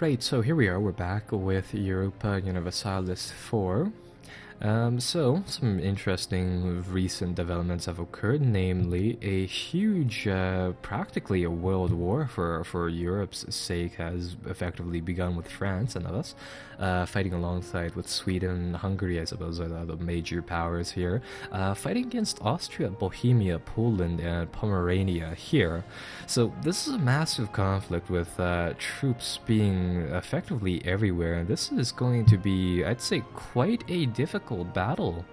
Right, so here we are, we're back with Europa Universalis 4. So, some interesting recent developments have occurred, namely a huge, practically a world war for Europe's sake has effectively begun with France and us, fighting alongside with Sweden, Hungary, I suppose, are the major powers here, fighting against Austria, Bohemia, Poland, and Pomerania here. So this is a massive conflict with troops being effectively everywhere, and this is going to be, I'd say, quite a difficult battle.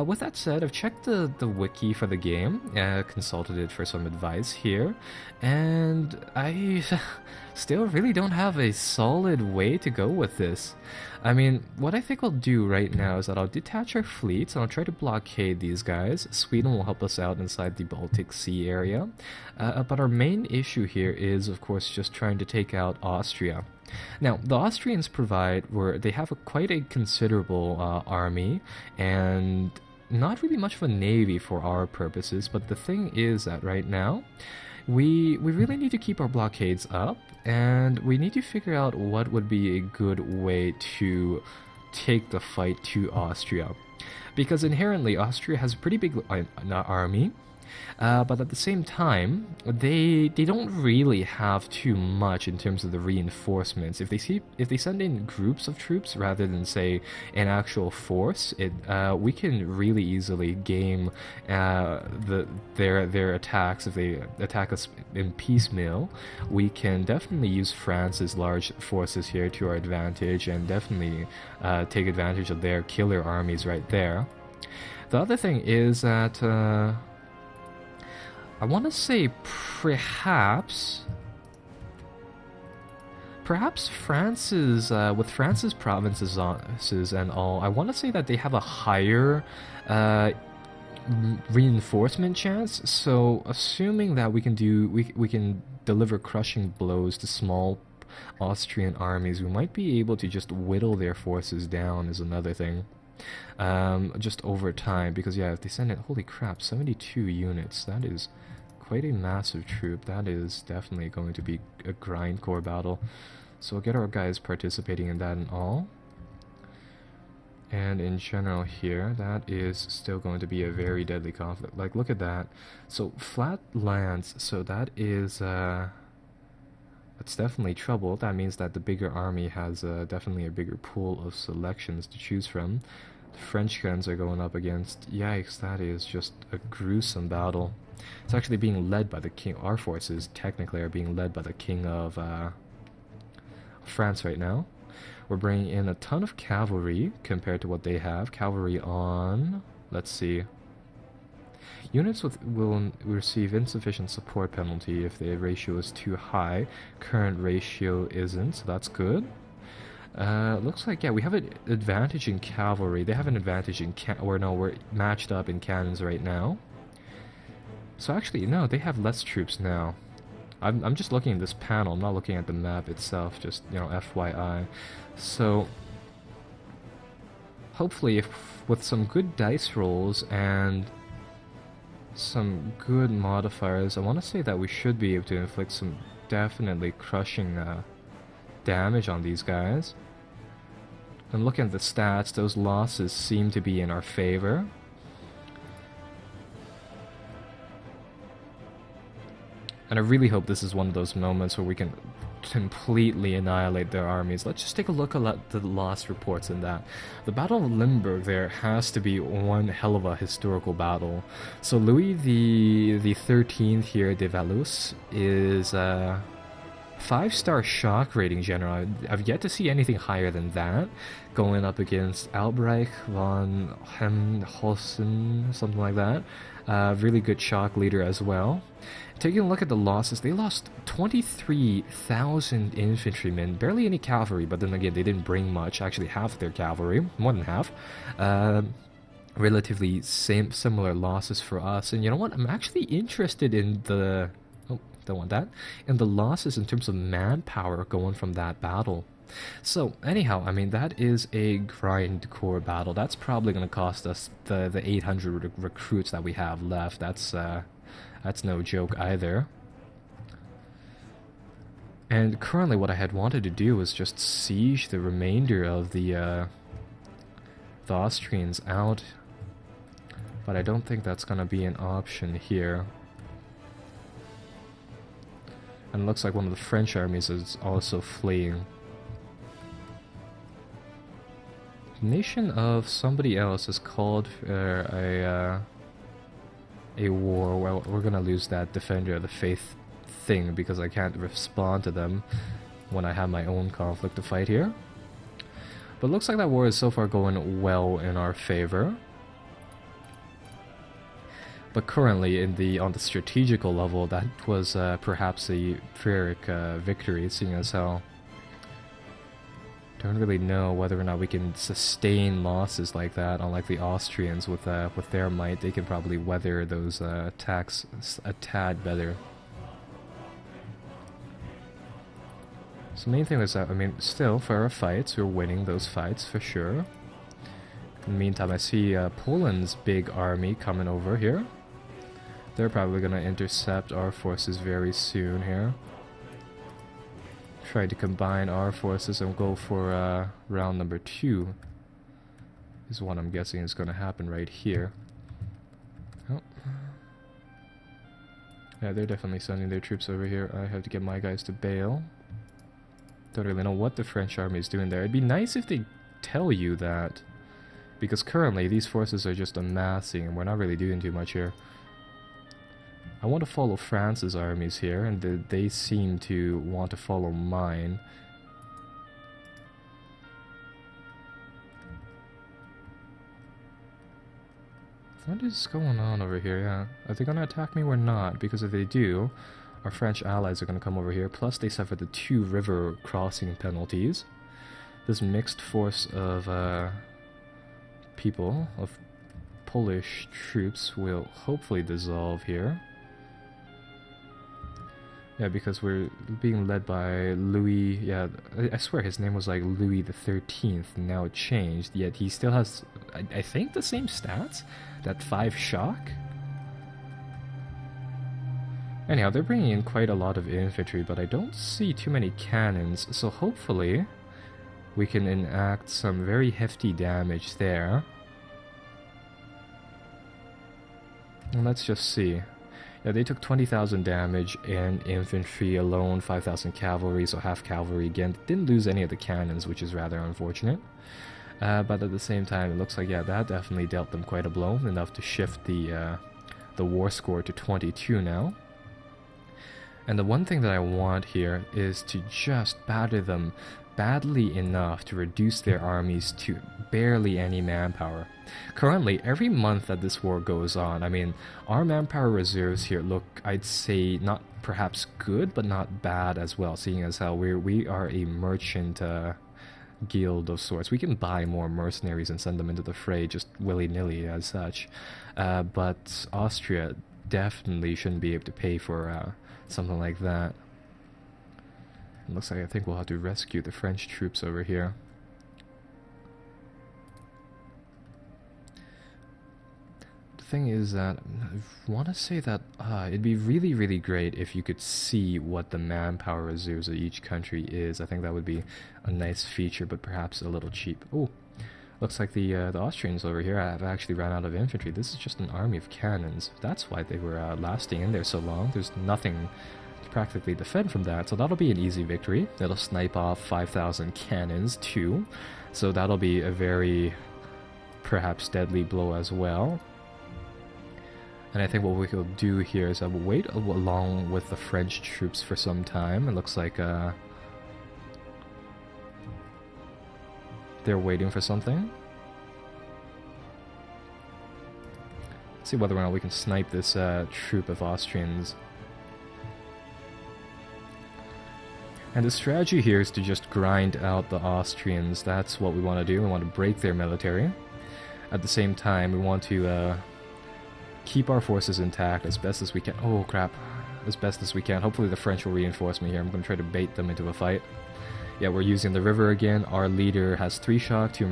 With that said, I've checked the wiki for the game, consulted it for some advice here, and I still really don't have a solid way to go with this. I mean, what I think I'll do right now is that I'll detach our fleets and I'll try to blockade these guys. Sweden will help us out inside the Baltic Sea area, but our main issue here is, of course, just trying to take out Austria. Now, the Austrians they have quite a considerable army, and not really much of a navy for our purposes, but the thing is that right now, we really need to keep our blockades up, and we need to figure out what would be a good way to take the fight to Austria. Because inherently, Austria has a pretty big army, but at the same time, they don't really have too much in terms of the reinforcements. If they send in groups of troops rather than say an actual force, we can really easily game their attacks. If they attack us in piecemeal, we can definitely use France's large forces here to our advantage, and definitely take advantage of their killer armies right there. The other thing is that I want to say perhaps France's, with France's provinces and all, I want to say that they have a higher reinforcement chance. So assuming that we can deliver crushing blows to small Austrian armies, we might be able to just whittle their forces down is another thing. Just over time, because yeah, if they send in, holy crap, 72 units, that is quite a massive troop. That is definitely going to be a grindcore battle. So we'll get our guys participating in that and all. And in general here, that is still going to be a very deadly conflict. Like, look at that. So flat lands, so that is that's definitely trouble. That means that the bigger army has definitely a bigger pool of selections to choose from. The French guns are going up against, yikes, that is just a gruesome battle. It's actually being led by the king. Our forces technically are being led by the king of France right now. We're bringing in a ton of cavalry compared to what they have. Cavalry on, let's see. Units will receive insufficient support penalty if the ratio is too high. Current ratio isn't, so that's good. Looks like, yeah, we have an advantage in cavalry. They have an advantage in we're matched up in cannons right now. So actually, no, they have less troops now. I'm just looking at this panel, I'm not looking at the map itself, just, you know, FYI. So, hopefully, with some good dice rolls and some good modifiers, I want to say that we should be able to inflict some definitely crushing damage on these guys. And looking at the stats, those losses seem to be in our favor. And I really hope this is one of those moments where we can completely annihilate their armies. Let's just take a look at the loss reports in that. The Battle of Limburg there has to be one hell of a historical battle. So Louis the 13th here, de Valois, is 5-star shock rating general. I've yet to see anything higher than that. Going up against Albrecht von Hemhosen, something like that. Really good shock leader as well. Taking a look at the losses, they lost 23,000 infantrymen, barely any cavalry, but then again, they didn't bring much, actually half their cavalry, more than half. Relatively similar losses for us, and you know what, I'm actually interested in the... oh, don't want that. In the losses in terms of manpower going from that battle. So, anyhow, I mean, that is a grindcore battle. That's probably going to cost us the 800 recruits that we have left. That's no joke either. And currently what I had wanted to do was just siege the remainder of the Austrians out. But I don't think that's gonna be an option here. And it looks like one of the French armies is also fleeing. The nation of somebody else has called for a war. Well, we're gonna lose that Defender of the Faith thing because I can't respond to them when I have my own conflict to fight here. But it looks like that war is so far going well in our favor. But currently, on the strategical level, that was perhaps a Pyrrhic victory, seeing as how don't really know whether or not we can sustain losses like that. Unlike the Austrians, with their might, they can probably weather those attacks a tad better. So the main thing is that, I mean, still, for our fights, we're winning those fights for sure. In the meantime, I see Poland's big army coming over here. They're probably going to intercept our forces very soon here. Try to combine our forces and go for round number 2. Is what I'm guessing is going to happen right here. Oh. Yeah, they're definitely sending their troops over here. I have to get my guys to bail. Don't really know what the French army is doing there. It'd be nice if they tell you that. Because currently these forces are just amassing and we're not really doing too much here. I want to follow France's armies here, and they seem to want to follow mine. What is going on over here? Yeah, are they going to attack me or not? Because if they do, our French allies are going to come over here, plus they suffer the 2 river crossing penalties. This mixed force of people, of Polish troops, will hopefully dissolve here. Yeah, because we're being led by Louis, yeah, I swear his name was like Louis the 13th, and now it changed, yet he still has, I think, the same stats? That 5 shock? Anyhow, they're bringing in quite a lot of infantry, but I don't see too many cannons, so hopefully we can enact some very hefty damage there. And let's just see. Yeah, they took 20,000 damage in infantry alone, 5,000 cavalry, so half cavalry again. Didn't lose any of the cannons, which is rather unfortunate. But at the same time, it looks like, yeah, that definitely dealt them quite a blow, enough to shift the war score to 22 now. And the one thing that I want here is to just batter them badly enough to reduce their armies to barely any manpower. Currently, every month that this war goes on, I mean, our manpower reserves here look, I'd say, not perhaps good, but not bad as well, seeing as how we are a merchant guild of sorts. We can buy more mercenaries and send them into the fray just willy-nilly as such. But Austria definitely shouldn't be able to pay for something like that. It looks like I think we'll have to rescue the French troops over here. The thing is that I want to say that it'd be really, really great if you could see what the manpower reserves of each country is. I think that would be a nice feature, but perhaps a little cheap. Oh, looks like the Austrians over here have actually run out of infantry. This is just an army of cannons. That's why they were lasting in there so long. There's nothing to practically defend from that, so that'll be an easy victory. That'll snipe off 5,000 cannons too, so that'll be a very perhaps deadly blow as well. And I think what we will do here is I will wait along with the French troops for some time. It looks like they're waiting for something. Let's see whether or not we can snipe this troop of Austrians. And the strategy here is to just grind out the Austrians. That's what we want to do. We want to break their military. At the same time, we want to keep our forces intact as best as we can. Oh crap, as best as we can. Hopefully the French will reinforce me here. I'm going to try to bait them into a fight. Yeah, we're using the river again. Our leader has 3 shock, 2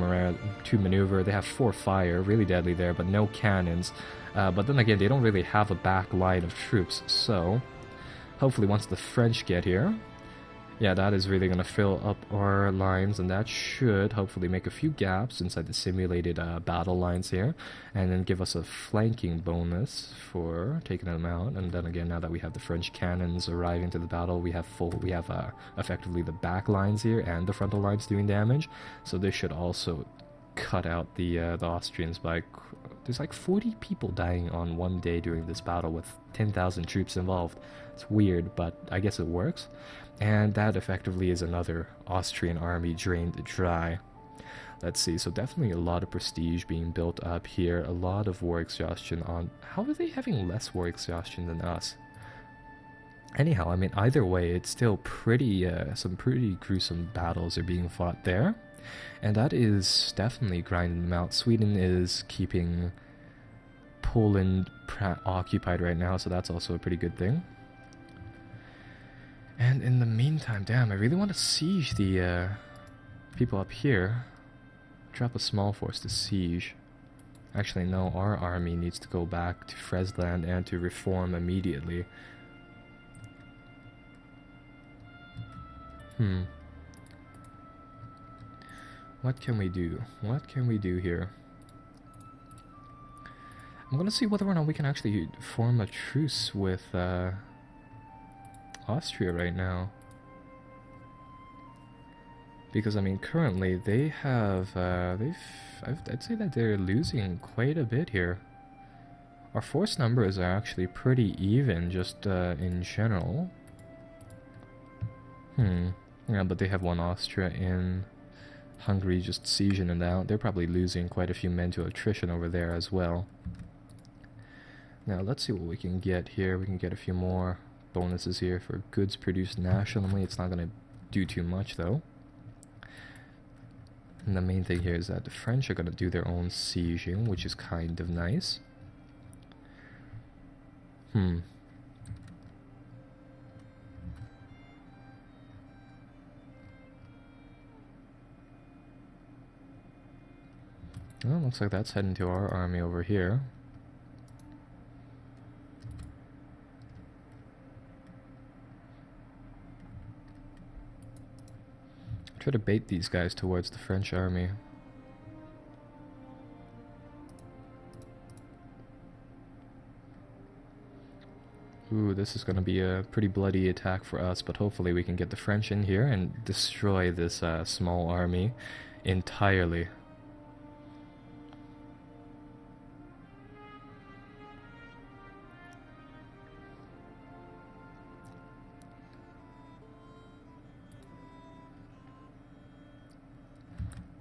maneuver. They have 4 fire, really deadly there, but no cannons. But then again, they don't really have a back line of troops, so hopefully once the French get here, Yeah, that is really going to fill up our lines, and that should hopefully make a few gaps inside the simulated battle lines here, and then give us a flanking bonus for taking them out. And then again, now that we have the French cannons arriving to the battle, we have effectively the back lines here and the frontal lines doing damage. So this should also cut out the Austrians by... There's like 40 people dying on one day during this battle with 10,000 troops involved. It's weird, but I guess it works. And that effectively is another Austrian army drained dry. Let's see, so definitely a lot of prestige being built up here, a lot of war exhaustion on... How are they having less war exhaustion than us? Anyhow, I mean, either way, it's still pretty, some pretty gruesome battles are being fought there. And that is definitely grinding them out. Sweden is keeping Poland occupied right now, so that's also a pretty good thing. And in the meantime, damn, I really want to siege the people up here. Drop a small force to siege. Actually, no, our army needs to go back to Friesland and to reform immediately. What can we do? What can we do here? I'm gonna see whether or not we can actually form a truce with Austria right now. Because, I mean, currently they have, I'd say that they're losing quite a bit here. Our force numbers are actually pretty even, just in general. Yeah, but they have one Austria in Hungary just sieging it out. They're probably losing quite a few men to attrition over there as well. Now, let's see what we can get here. We can get a few more bonuses here for goods produced nationally. It's not going to do too much, though. And the main thing here is that the French are going to do their own sieging, which is kind of nice. Well, looks like that's heading to our army over here. Try to bait these guys towards the French army. Ooh, this is going to be a pretty bloody attack for us, but hopefully we can get the French in here and destroy this small army entirely.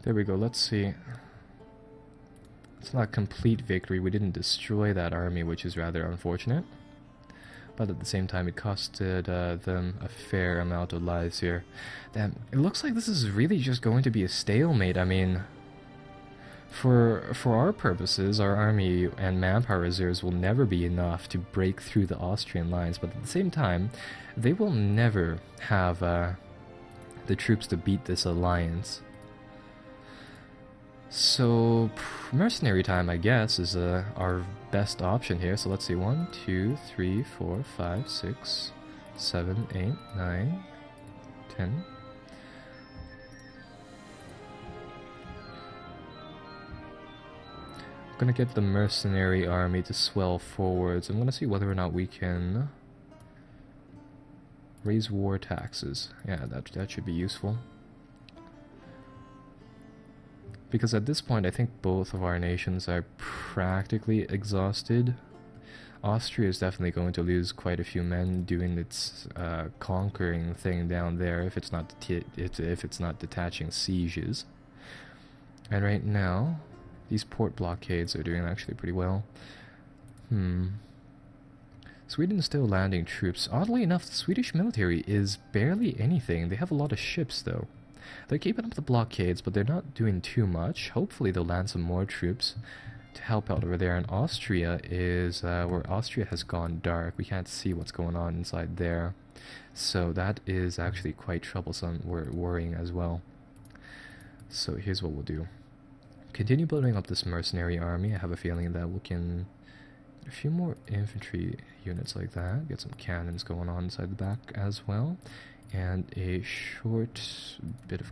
There we go, let's see. It's not a complete victory, we didn't destroy that army, which is rather unfortunate. But at the same time, it costed them a fair amount of lives here. Damn, it looks like this is really just going to be a stalemate. I mean, for our purposes, our army and manpower reserves will never be enough to break through the Austrian lines. But at the same time, they will never have the troops to beat this alliance. So, mercenary time, I guess, is our best option here. So let's see, 1, 2, 3, 4, 5, 6, 7, 8, 9, 10. I'm gonna get the mercenary army to swell forwards. I'm gonna see whether or not we can raise war taxes. Yeah, that should be useful. Because at this point, I think both of our nations are practically exhausted. Austria is definitely going to lose quite a few men doing its conquering thing down there if it's not detaching sieges. And right now, these port blockades are doing actually pretty well. Sweden's still landing troops. Oddly enough, the Swedish military is barely anything. They have a lot of ships, though. They're keeping up the blockades, but they're not doing too much. Hopefully they'll land some more troops to help out over there. And Austria is where Austria has gone dark. We can't see what's going on inside there. So that is actually quite troublesome. We're worrying as well. So here's what we'll do. Continue building up this mercenary army. I have a feeling that we can get a few more infantry units like that. Get some cannons going on inside the back as well. and a short bit of